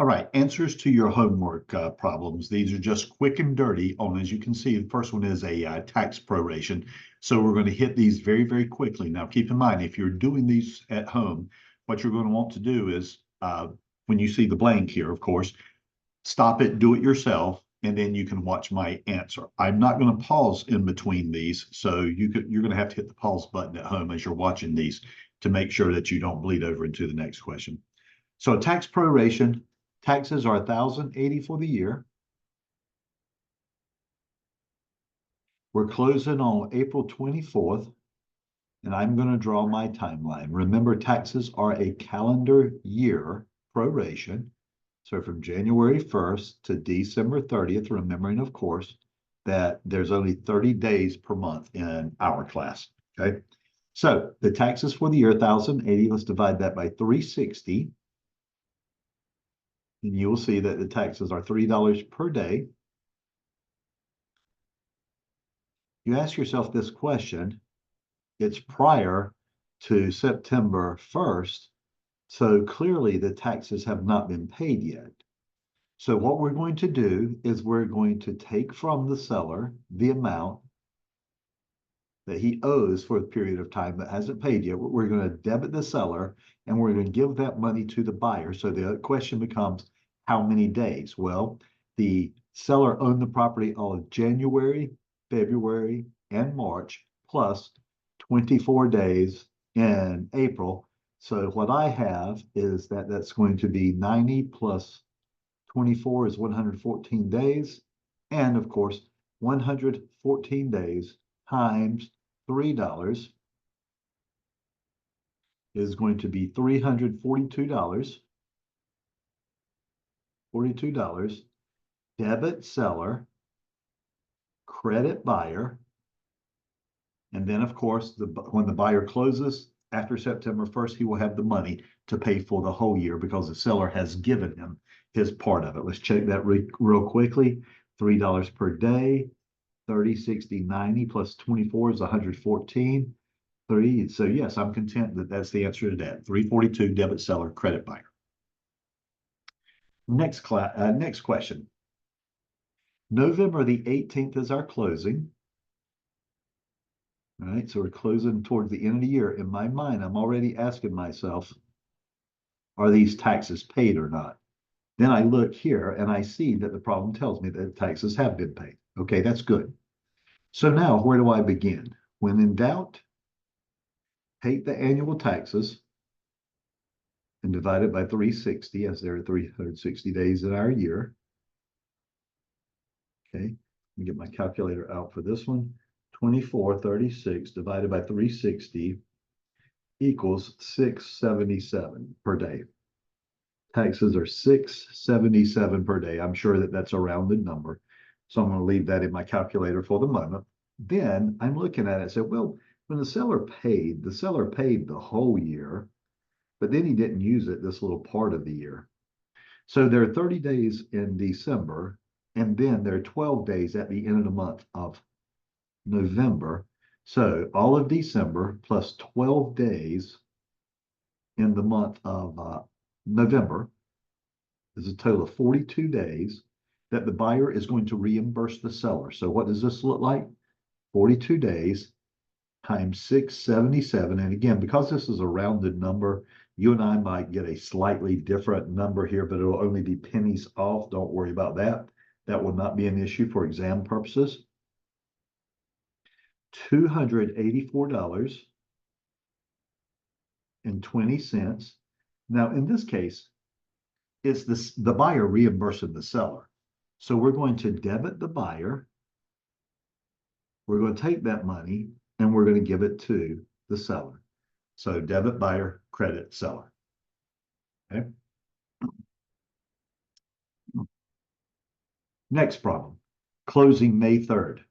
All right, answers to your homework problems. These are just quick and dirty on, as you can see, the first one is a tax proration. So we're going to hit these very, very quickly. Now, keep in mind, if you're doing these at home, what you're going to want to do is, when you see the blank here, of course, stop it, do it yourself, and then you can watch my answer. I'm not going to pause in between these, so you're going to have to hit the pause button at home as you're watching these to make sure that you don't bleed over into the next question. So a tax proration, taxes are $1,080 for the year. We're closing on April 24th, and I'm going to draw my timeline. Remember, taxes are a calendar year proration. So from January 1st to December 30th, remembering, of course, that there's only 30 days per month in our class, okay? So the taxes for the year, 1,080, let's divide that by 360. And you will see that the taxes are $3 per day. You ask yourself this question, it's prior to September 1st, so clearly the taxes have not been paid yet. So what we're going to do is we're going to take from the seller the amount that he owes for the period of time that hasn't paid yet. We're going to debit the seller and we're going to give that money to the buyer. So the question becomes, how many days? Well, the seller owned the property all of January, February, and March, plus 24 days in April. So what I have is that that's going to be 90 plus 24 is 114 days. And of course, 114 days times $3 is going to be $342. $42. Debit seller, credit buyer. And then, of course, when the buyer closes after September 1st, he will have the money to pay for the whole year because the seller has given him his part of it. Let's check that real quickly. $3 per day, 30, 60, 90 plus 24 is 114. So yes, I'm content that that's the answer to that. 342, debit seller, credit buyer. Next question. November the 18th is our closing. All right, so we're closing towards the end of the year. In my mind, I'm already asking myself, are these taxes paid or not? Then I look here and I see that the problem tells me that taxes have been paid. Okay, that's good. So now where do I begin? When in doubt, take the annual taxes and divide it by 360, as there are 360 days in our year. Okay, let me get my calculator out for this one. 2436 divided by 360 equals 677 per day. Taxes are 677 per day. I'm sure that that's a rounded number. So I'm going to leave that in my calculator for the moment. Then I'm looking at it and say, well, when the seller paid the whole year, but then he didn't use it this little part of the year. So there are 30 days in December, and then there are 12 days at the end of the month of November. So all of December plus 12 days in the month of November is a total of 42 days that the buyer is going to reimburse the seller. So what does this look like? 42 days times 677. And again, because this is a rounded number, you and I might get a slightly different number here, but it'll only be pennies off. Don't worry about that. That will not be an issue for exam purposes. $284.20. Now, in this case, it's the buyer reimbursing the seller. So we're going to debit the buyer. We're going to take that money and we're going to give it to the seller. So debit buyer, credit seller. Okay. Next problem, closing May 3rd.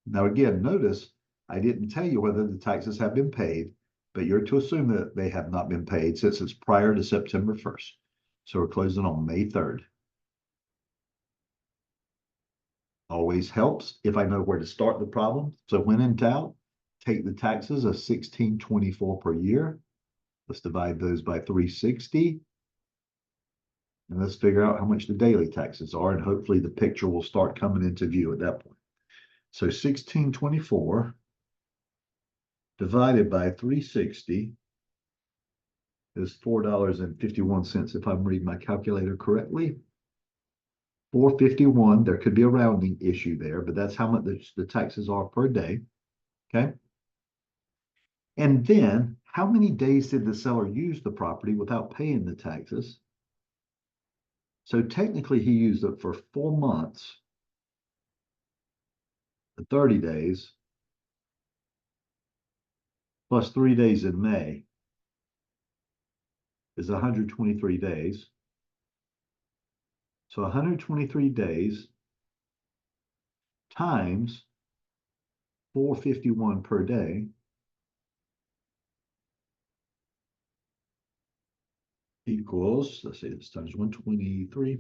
Now again, notice I didn't tell you whether the taxes have been paid, but you're to assume that they have not been paid since it's prior to September 1st. So we're closing on May 3rd. Always helps if I know where to start the problem. So when in doubt, take the taxes of $1,624 per year. Let's divide those by 360. And let's figure out how much the daily taxes are, and hopefully the picture will start coming into view at that point. So 1624 divided by 360 is $4.51 if I'm reading my calculator correctly. 451, there could be a rounding issue there, but that's how much the taxes are per day. Okay. And then how many days did the seller use the property without paying the taxes? So technically he used it for 4 months, 30 days, plus 3 days in May is 123 days. So 123 days times 451 per day equals, let's see, this times 123,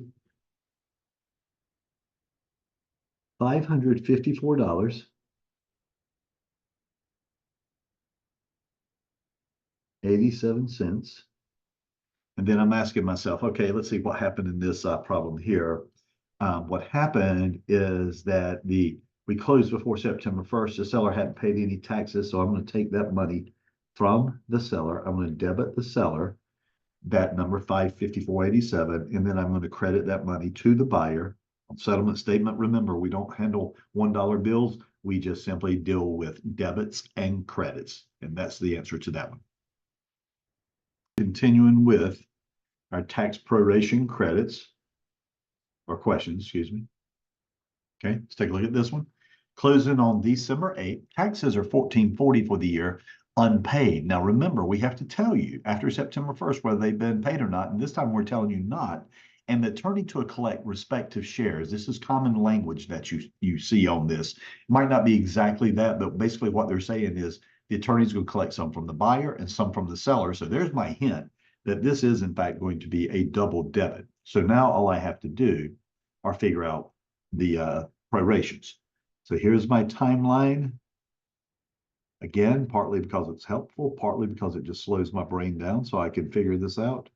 $554.87. And then I'm asking myself, okay, let's see what happened in this problem here. What happened is that we closed before September 1st. The seller hadn't paid any taxes, so I'm going to take that money from the seller. I'm going to debit the seller that number 554.87, and then I'm going to credit that money to the buyer. On settlement statement, remember, we don't handle $1 bills. We just simply deal with debits and credits, and that's the answer to that one. Continuing with our tax proration credits, or questions, excuse me. Okay, let's take a look at this one. Closing on December 8th, taxes are $14.40 for the year, unpaid. Now remember, we have to tell you after September 1st whether they've been paid or not, and this time we're telling you not. And the attorney to collect respective shares, this is common language that you see on this. It might not be exactly that, but basically what they're saying is the attorney's going to collect some from the buyer and some from the seller. So there's my hint that this is in fact going to be a double debit. So now all I have to do are figure out the prorations. So here's my timeline. Again, partly because it's helpful, partly because it just slows my brain down so I can figure this out.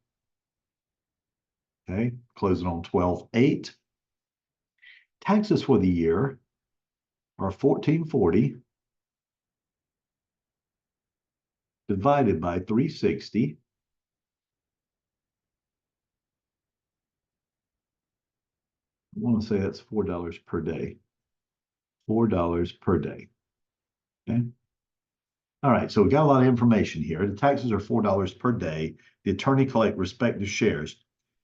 Okay, closing on 12/8. Taxes for the year are $14.40 divided by 360. I want to say that's $4 per day. $4 per day. Okay. All right, so we got a lot of information here. The taxes are $4 per day. The attorney collect respective shares.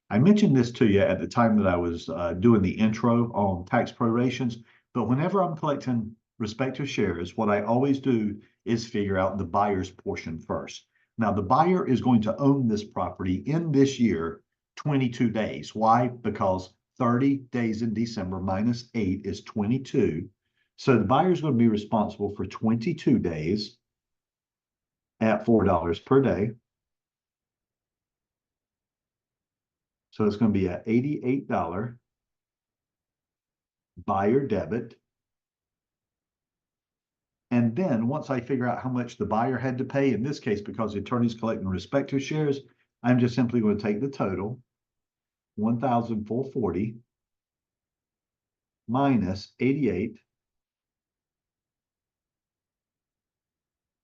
I mentioned this to you at the time that I was doing the intro on tax prorations, but whenever I'm collecting respective shares, what I always do is figure out the buyer's portion first. Now, the buyer is going to own this property in this year 22 days. Why? Because 30 days in December minus 8 is 22. So the buyer is going to be responsible for 22 days at $4 per day. So it's going to be an $88 buyer debit. And then once I figure out how much the buyer had to pay, in this case, because the attorney's collecting respective shares, I'm just simply going to take the total, 1,440 minus 88.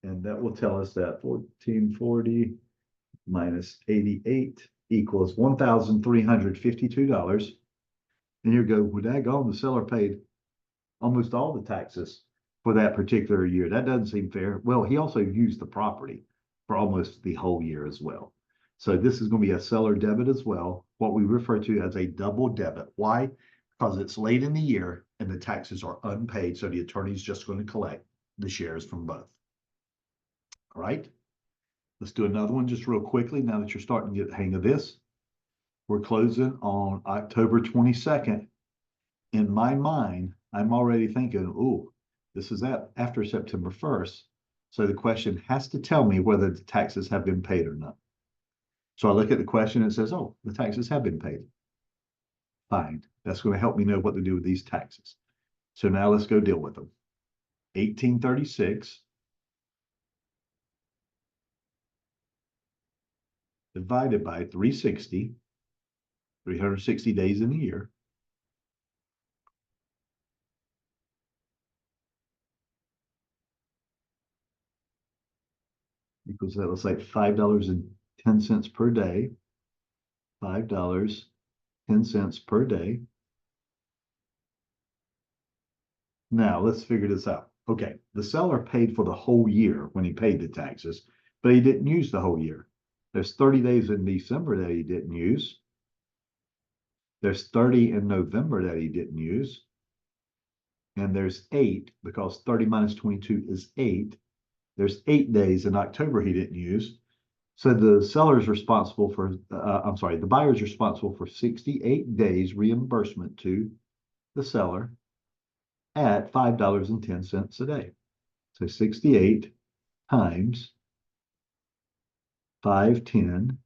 And that will tell us that 1,440 minus 88 equals $1,352. And you go, well, daggone, the seller paid almost all the taxes for that particular year. That doesn't seem fair. Well, he also used the property for almost the whole year as well. So this is going to be a seller debit as well, what we refer to as a double debit. Why? Because it's late in the year and the taxes are unpaid. So the attorney's just going to collect the shares from both. All right. Let's do another one just real quickly now that you're starting to get the hang of this. We're closing on October 22nd. In my mind, I'm already thinking, oh, this is after September 1st. So the question has to tell me whether the taxes have been paid or not. So I look at the question and it says, oh, the taxes have been paid. Fine. That's going to help me know what to do with these taxes. So now let's go deal with them. 1836 divided by 360 360 days in a year. Equals that looks like $5.10 per day. $5.10 per day. Now let's figure this out. Okay, the seller paid for the whole year when he paid the taxes, but he didn't use the whole year. There's 30 days in December that he didn't use. There's 30 in November that he didn't use. And there's 8 because 30 minus 22 is 8. There's 8 days in October he didn't use. So the seller is responsible for, the buyer is responsible for 68 days reimbursement to the seller at $5.10 a day. So 68 times 510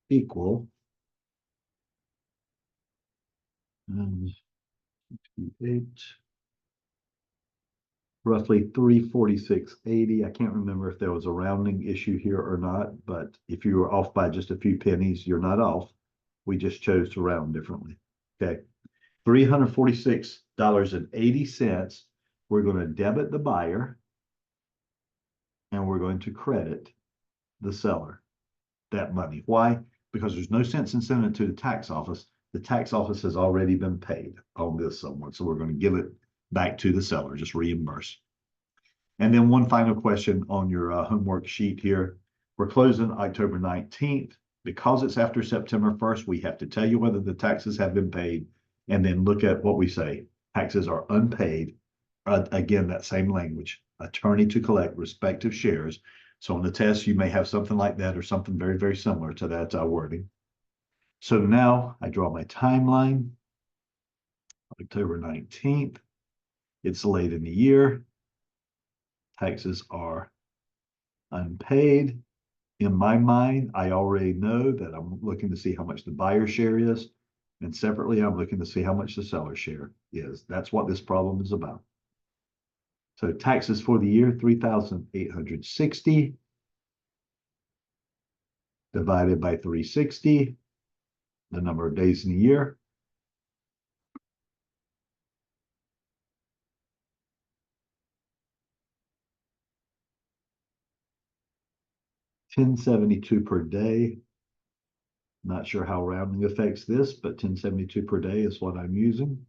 equal 68, roughly 346.80. I can't remember if there was a rounding issue here or not, but if you were off by just a few pennies, you're not off. We just chose to round differently. Okay. $346.80. We're going to debit the buyer and we're going to credit the seller that money. Why? Because there's no sense in sending it to the tax office. The tax office has already been paid on this somewhere. So we're going to give it back to the seller, just reimburse. And then one final question on your homework sheet here. We're closing October 19th. Because it's after September 1st, we have to tell you whether the taxes have been paid and then look at what we say. Taxes are unpaid. Again, that same language, attorney to collect respective shares. So on the test, you may have something like that or something very, very similar to that wording. So now I draw my timeline. October 19th. It's late in the year. Taxes are unpaid. In my mind, I already know that I'm looking to see how much the buyer share is. And separately, I'm looking to see how much the seller share is. That's what this problem is about. So taxes for the year, 3,860 divided by 360, the number of days in a year. $10.72 per day. Not sure how rounding affects this, but $10.72 per day is what I'm using.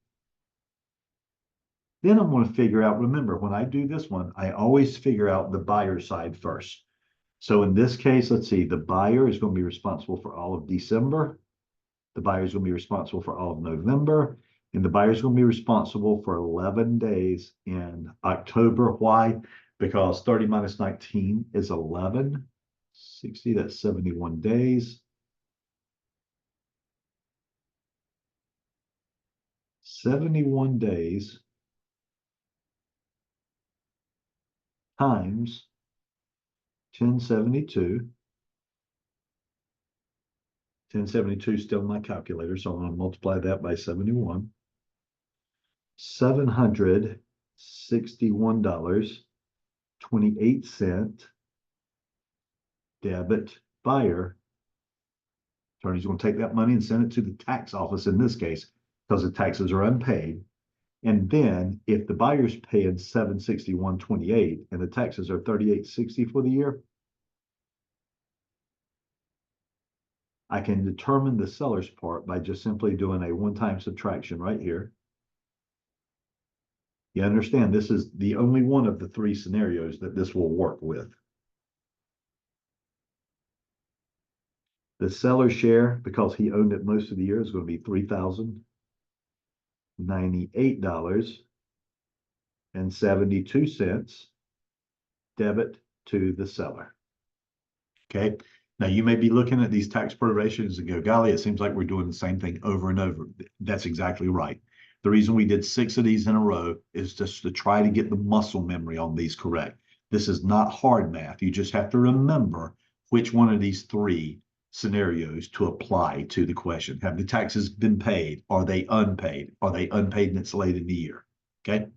Then I'm going to figure out, remember, when I do this one, I always figure out the buyer side first. So in this case, let's see, the buyer is going to be responsible for all of December. The buyer is going to be responsible for all of November. And the buyer is going to be responsible for 11 days in October. Why? Because 30 minus 19 is 11. 60, that's 71 days. 71 days times 1072. 1072 is still my calculator, so I'm going to multiply that by 71. $761.28 debit buyer. Attorney's going to take that money and send it to the tax office in this case because the taxes are unpaid. And then if the buyer's paying $761.28 and the taxes are $38.60 for the year, I can determine the seller's part by just simply doing a one-time subtraction right here. You understand this is the only one of the 3 scenarios that this will work with. The seller's share, because he owned it most of the year, is going to be $3,098.72 debit to the seller. Okay. Now you may be looking at these tax prorations and go, golly, it seems like we're doing the same thing over and over. That's exactly right. The reason we did 6 of these in a row is just to try to get the muscle memory on these correct. This is not hard math. You just have to remember which one of these 3 scenarios to apply to the question. Have the taxes been paid? Are they unpaid? Are they unpaid and it's late in the year? Okay.